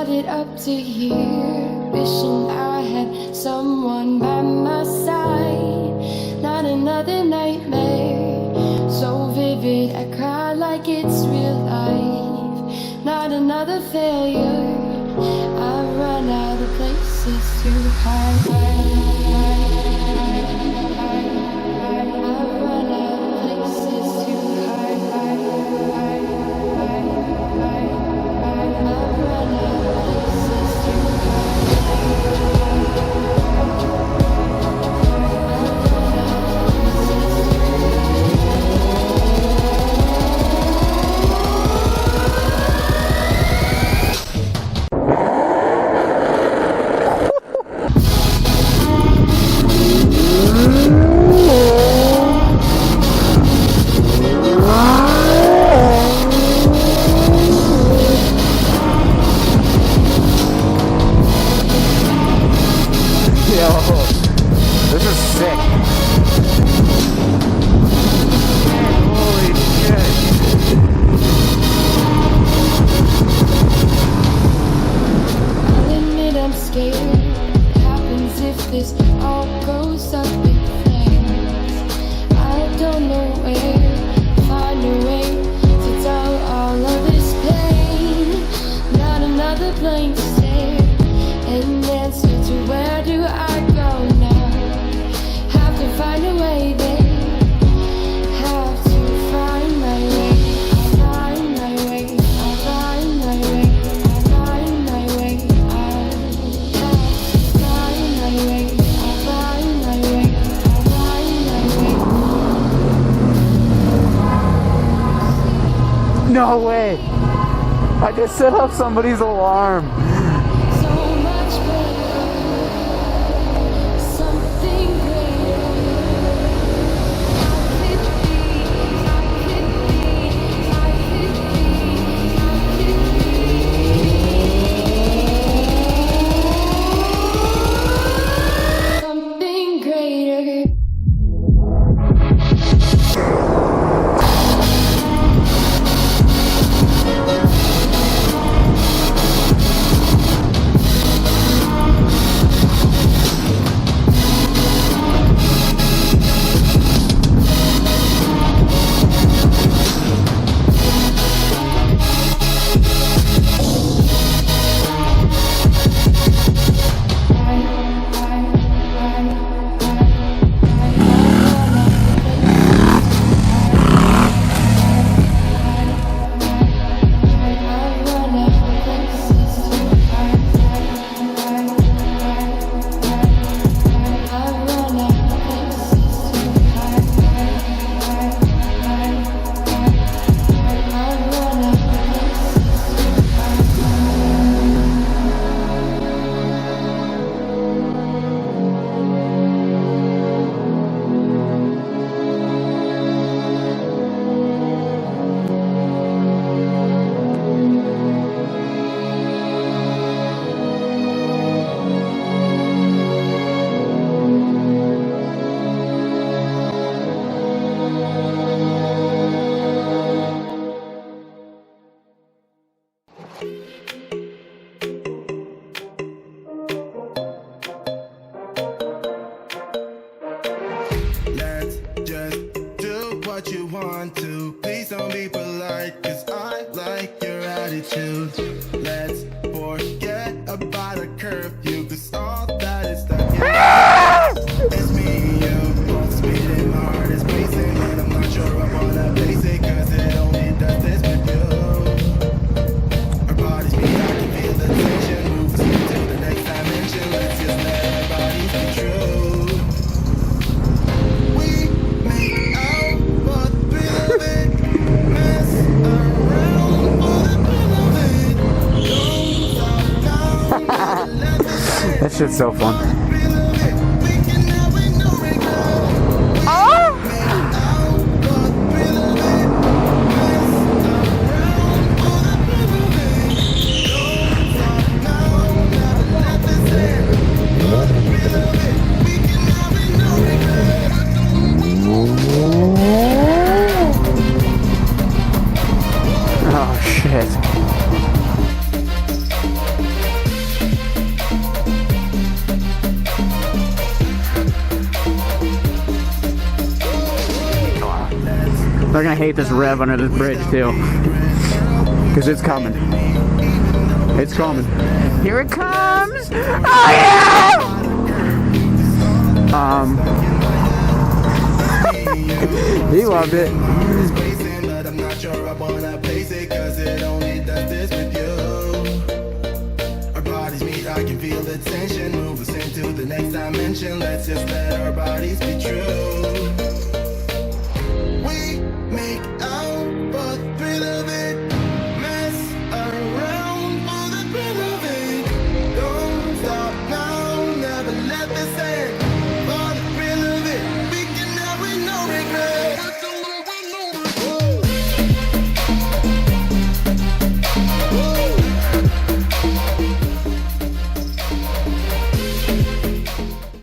got it up to here, wishing I had someone by my side. Not another nightmare, so vivid I cry like it's real life. Not another failure, I've run out of places to hide. This is sick. Holy shit. I'll admit I'm scared. What happens if this all goes up in flames? I don't know where to find a way to dull all of this pain. Not another blank stare, an answer to where do I go now? Have to find a way there. Have to find my way. I'll find my way. I'll find my way. I'll find my way. I'll have to find my way. I'll find my way. I'll find my way. No way. I just set off somebody's alarm. So much better. Something greater. I could be. Something greater. Let's just do what you want to. Please don't be polite, cause I like your attitude. Let's forget about a curfew, cause all that is stuck in it's me and you, both speeding, my heart is racing, and I'm not sure I wanna face it, cause it only does this with you. Our bodies beat, I can feel the tension, move us to the next dimension, let's just let our bodies be true. That shit's so fun. Oh shit. are gonna hate this rev under this bridge too. Because it's coming. It's coming. Here it comes! Oh yeah! He loved it. But I'm not sure I wanna place it, cause it only does this with you. Our bodies meet, I can feel the tension. Move us into the next dimension. Let's just let our bodies be true. We make out for the thrill of it. Mess around for the thrill of it. Don't stop now, never let this end.